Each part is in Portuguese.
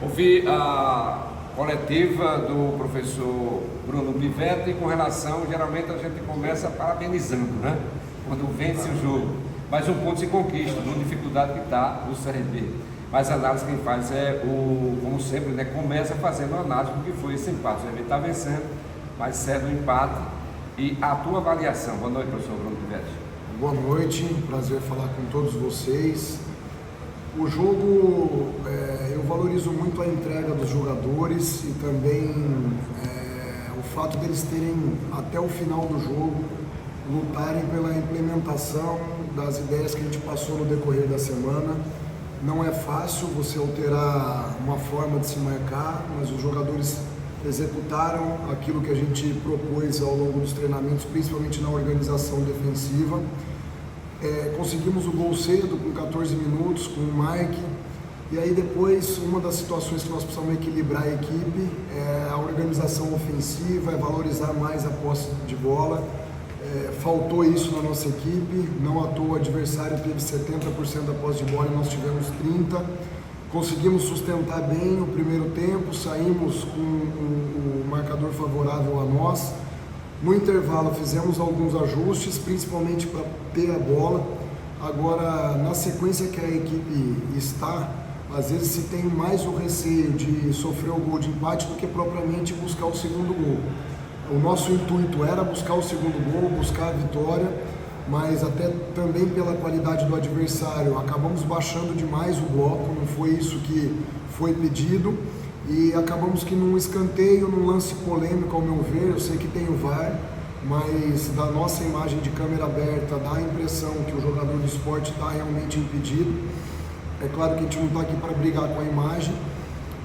Ouvi a coletiva do professor Bruno Pivetti com relação, geralmente a gente começa parabenizando, né? Quando vence o jogo, mas um ponto se conquista, uma dificuldade que está no Série B. Mas a análise quem faz como sempre, né? Começa fazendo a análise do que foi esse empate. O CRB está vencendo, mas cede o empate. E a tua avaliação. Boa noite, professor Bruno Pivetti. Boa noite, prazer falar com todos vocês. O jogo, eu valorizo muito a entrega dos jogadores e também o fato deles terem, até o final do jogo, lutarem pela implementação das ideias que a gente passou no decorrer da semana. Não é fácil você alterar uma forma de se marcar, mas os jogadores executaram aquilo que a gente propôs ao longo dos treinamentos, principalmente na organização defensiva. Conseguimos o gol cedo, com 14 minutos, com o Mike, e aí depois uma das situações que nós precisamos equilibrar a equipe é a organização ofensiva, é valorizar mais a posse de bola. Faltou isso na nossa equipe, não à toa o adversário teve 70% da posse de bola e nós tivemos 30%. Conseguimos sustentar bem o primeiro tempo, saímos com o marcador favorável a nós. No intervalo fizemos alguns ajustes, principalmente para ter a bola. Agora, na sequência que a equipe está, às vezes se tem mais o receio de sofrer o gol de empate do que propriamente buscar o segundo gol. O nosso intuito era buscar o segundo gol, buscar a vitória, mas até também pela qualidade do adversário, acabamos baixando demais o bloco, não foi isso que foi pedido. E acabamos que num escanteio, num lance polêmico ao meu ver, eu sei que tem o VAR, mas da nossa imagem de câmera aberta dá a impressão que o jogador do esporte está realmente impedido. É claro que a gente não está aqui para brigar com a imagem,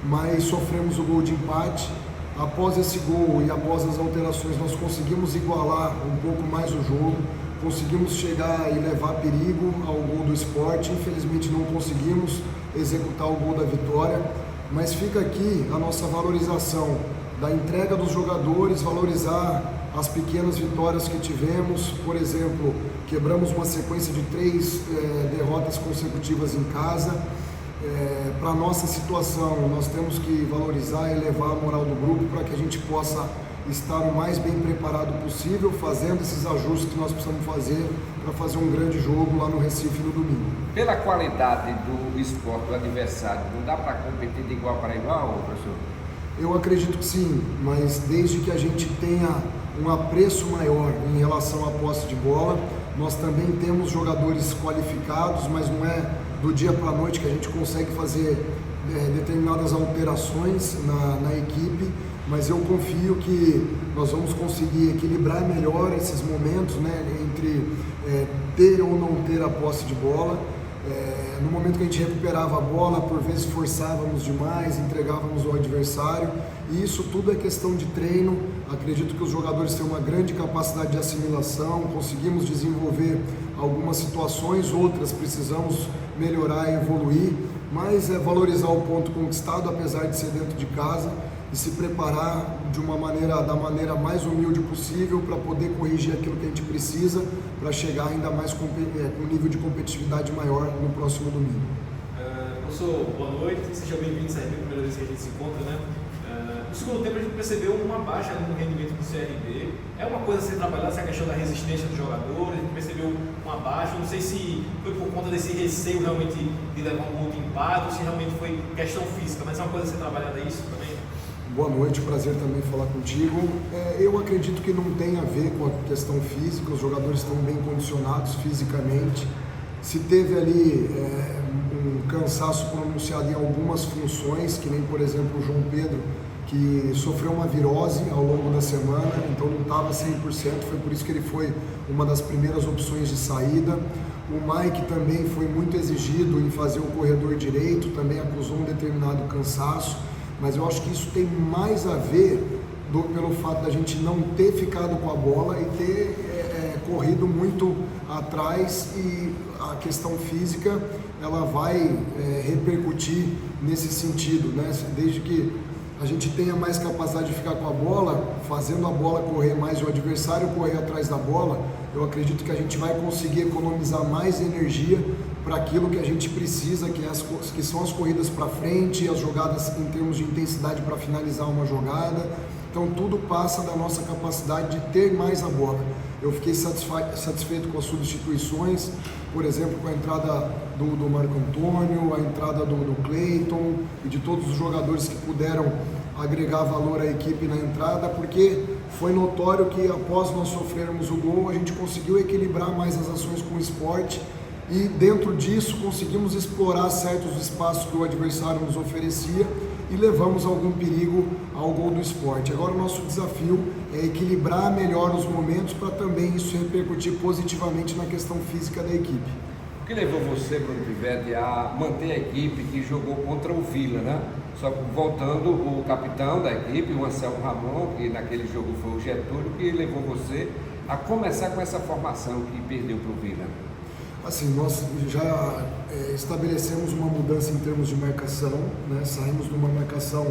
mas sofremos o gol de empate. Após esse gol e após as alterações nós conseguimos igualar um pouco mais o jogo, conseguimos chegar e levar perigo ao gol do esporte. Infelizmente não conseguimos executar o gol da vitória. Mas fica aqui a nossa valorização da entrega dos jogadores, valorizar as pequenas vitórias que tivemos. Por exemplo, quebramos uma sequência de 3 derrotas consecutivas em casa. Para a nossa situação, nós temos que valorizar e elevar a moral do grupo para que a gente possa estar o mais bem preparado possível, fazendo esses ajustes que nós precisamos fazer para fazer um grande jogo lá no Recife no domingo. Pela qualidade do esporte, do adversário, não dá para competir de igual para igual, professor? Eu acredito que sim, mas desde que a gente tenha um apreço maior em relação à posse de bola, nós também temos jogadores qualificados, mas não é do dia para a noite que a gente consegue fazer determinadas alterações na equipe, mas eu confio que nós vamos conseguir equilibrar melhor esses momentos, né, entre ter ou não ter a posse de bola. No momento que a gente recuperava a bola, por vezes forçávamos demais, entregávamos ao adversário, e isso tudo é questão de treino. Acredito que os jogadores têm uma grande capacidade de assimilação, conseguimos desenvolver algumas situações, outras precisamos melhorar e evoluir, mas é valorizar o ponto conquistado, apesar de ser dentro de casa, e se preparar da maneira mais humilde possível para poder corrigir aquilo que a gente precisa para chegar ainda mais com um nível de competitividade maior no próximo domingo. Professor, boa noite, seja bem-vindo, essa é a primeira vez que a gente se encontra, né? No segundo tempo a gente percebeu uma baixa no rendimento do CRB. É uma coisa a ser trabalhada, essa questão da resistência dos jogadores, a gente percebeu uma baixa, não sei se foi por conta desse receio realmente de levar um gol de empate, ou se realmente foi questão física, mas é uma coisa a ser trabalhada isso também? Boa noite, prazer também falar contigo. Eu acredito que não tem a ver com a questão física, os jogadores estão bem condicionados fisicamente. Se teve ali um cansaço pronunciado em algumas funções, que nem, por exemplo, o João Pedro, que sofreu uma virose ao longo da semana, então não estava 100%, foi por isso que ele foi uma das primeiras opções de saída. O Mike também foi muito exigido em fazer o corredor direito, também acusou um determinado cansaço, mas eu acho que isso tem mais a ver pelo fato da gente não ter ficado com a bola e ter corrido muito atrás, e a questão física ela vai repercutir nesse sentido, né? Desde que a gente tenha mais capacidade de ficar com a bola, fazendo a bola correr mais e o adversário correr atrás da bola, eu acredito que a gente vai conseguir economizar mais energia para aquilo que a gente precisa, que são as corridas para frente, as jogadas em termos de intensidade para finalizar uma jogada. Então tudo passa da nossa capacidade de ter mais a bola. Eu fiquei satisfeito com as substituições, por exemplo, com a entrada do Marco Antônio, a entrada do Cleiton e de todos os jogadores que puderam agregar valor à equipe na entrada, porque foi notório que após nós sofrermos o gol, a gente conseguiu equilibrar mais as ações com o esporte e dentro disso conseguimos explorar certos espaços que o adversário nos oferecia e levamos algum perigo ao gol do esporte. Agora o nosso desafio é equilibrar melhor os momentos para também isso repercutir positivamente na questão física da equipe. O que levou você, Bruno Pivetti, a manter a equipe que jogou contra o Vila, né? Só voltando o capitão da equipe, o Anselmo Ramon, que naquele jogo foi o Getúlio, que levou você a começar com essa formação que perdeu para o Vila? Assim, nós já estabelecemos uma mudança em termos de marcação, né? Saímos de uma marcação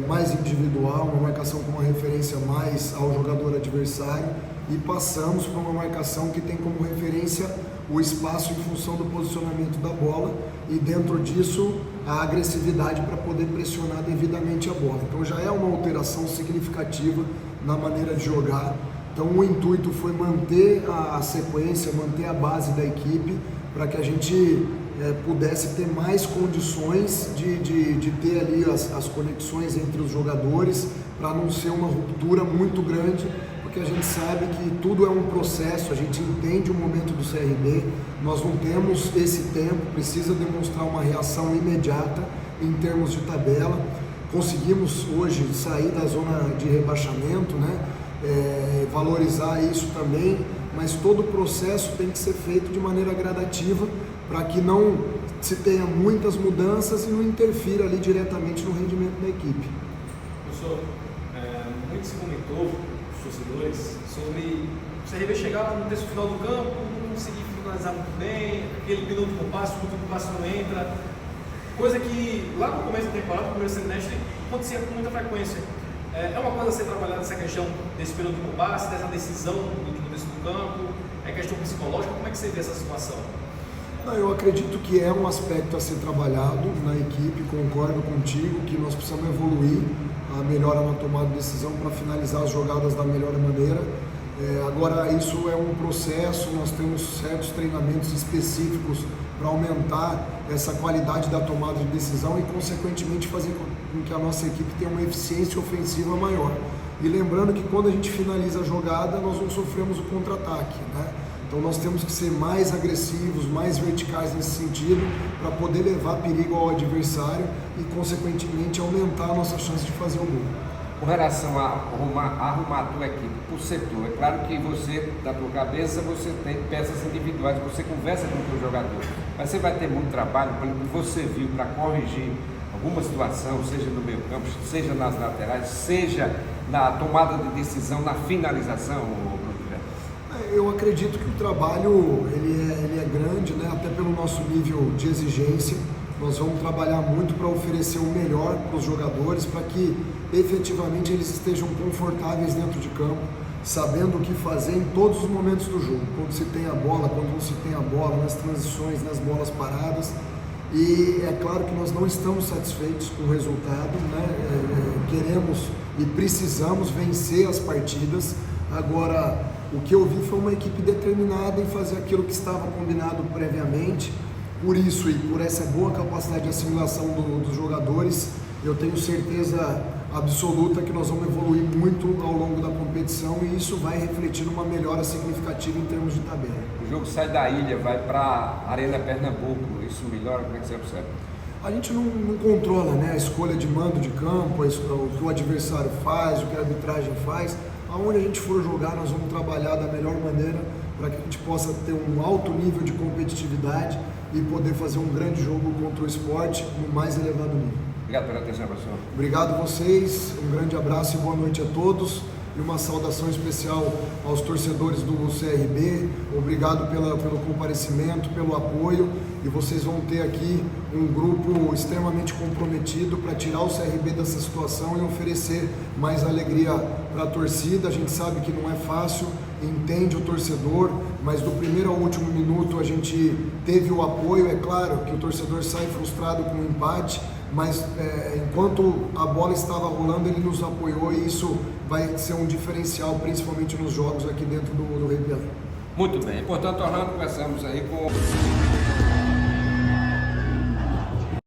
mais individual, uma marcação com uma referência mais ao jogador adversário e passamos para uma marcação que tem como referência o espaço em função do posicionamento da bola e dentro disso a agressividade para poder pressionar devidamente a bola. Então já é uma alteração significativa na maneira de jogar. Então o intuito foi manter a sequência, manter a base da equipe para que a gente pudesse ter mais condições de ter ali as conexões entre os jogadores para não ser uma ruptura muito grande, porque a gente sabe que tudo é um processo, a gente entende o momento do CRB, nós não temos esse tempo, precisa demonstrar uma reação imediata em termos de tabela. Conseguimos hoje sair da zona de rebaixamento, né? Valorizar isso também, mas todo o processo tem que ser feito de maneira gradativa para que não se tenha muitas mudanças e não interfira ali diretamente no rendimento da equipe. Professor, muito se comentou, os torcedores, sobre o CRB chegar lá no terço final do campo, não conseguir finalizar muito bem, aquele penúltimo passo, o último passo não entra, coisa que lá no começo da temporada, no primeiro semestre, acontecia com muita frequência. É uma coisa a ser trabalhada essa questão desse penúltimo passe, dessa decisão do último terço do campo, é questão psicológica, como é que você vê essa situação? Eu acredito que é um aspecto a ser trabalhado na equipe, concordo contigo que nós precisamos evoluir a melhora na tomada de decisão para finalizar as jogadas da melhor maneira. Agora isso é um processo, nós temos certos treinamentos específicos para aumentar essa qualidade da tomada de decisão e consequentemente fazer com que a nossa equipe tenha uma eficiência ofensiva maior. E lembrando que quando a gente finaliza a jogada, nós não sofremos o contra-ataque, né? Então nós temos que ser mais agressivos, mais verticais nesse sentido, para poder levar perigo ao adversário e consequentemente aumentar a nossa chance de fazer o gol. Com relação a arrumar a tua equipe por setor, é claro que você, da tua cabeça, você tem peças individuais, você conversa com o teu jogador, mas você vai ter muito trabalho, pelo que você viu, para corrigir alguma situação, seja no meio campo, seja nas laterais, seja na tomada de decisão, na finalização, Bruno? Eu acredito que o trabalho ele é grande, né? Até pelo nosso nível de exigência. Nós vamos trabalhar muito para oferecer o melhor para os jogadores, para que efetivamente eles estejam confortáveis dentro de campo, sabendo o que fazer em todos os momentos do jogo, quando se tem a bola, quando não se tem a bola, nas transições, nas bolas paradas. E é claro que nós não estamos satisfeitos com o resultado, né? Queremos e precisamos vencer as partidas. Agora, o que eu vi foi uma equipe determinada em fazer aquilo que estava combinado previamente. Por isso e por essa boa capacidade de assimilação dos jogadores, eu tenho certeza absoluta que nós vamos evoluir muito ao longo da competição e isso vai refletir numa melhora significativa em termos de tabela. O jogo sai da ilha, vai para a Arena Pernambuco, isso melhora? Como é que você observa? A gente não controla, né, a escolha de mando de campo, o que o adversário faz, o que a arbitragem faz. Aonde a gente for jogar, nós vamos trabalhar da melhor maneira para que a gente possa ter um alto nível de competitividade e poder fazer um grande jogo contra o esporte no mais elevado nível. Obrigado pela atenção, professor. Obrigado a vocês, um grande abraço e boa noite a todos. E uma saudação especial aos torcedores do CRB. Obrigado pelo comparecimento, pelo apoio. E vocês vão ter aqui um grupo extremamente comprometido para tirar o CRB dessa situação e oferecer mais alegria para a torcida. A gente sabe que não é fácil, entende o torcedor, mas do primeiro ao último minuto a gente teve o apoio. É claro que o torcedor sai frustrado com o empate, mas enquanto a bola estava rolando, ele nos apoiou, e isso vai ser um diferencial, principalmente nos jogos aqui dentro do Rei Pelé. Muito bem. Portanto, Orlando, começamos aí com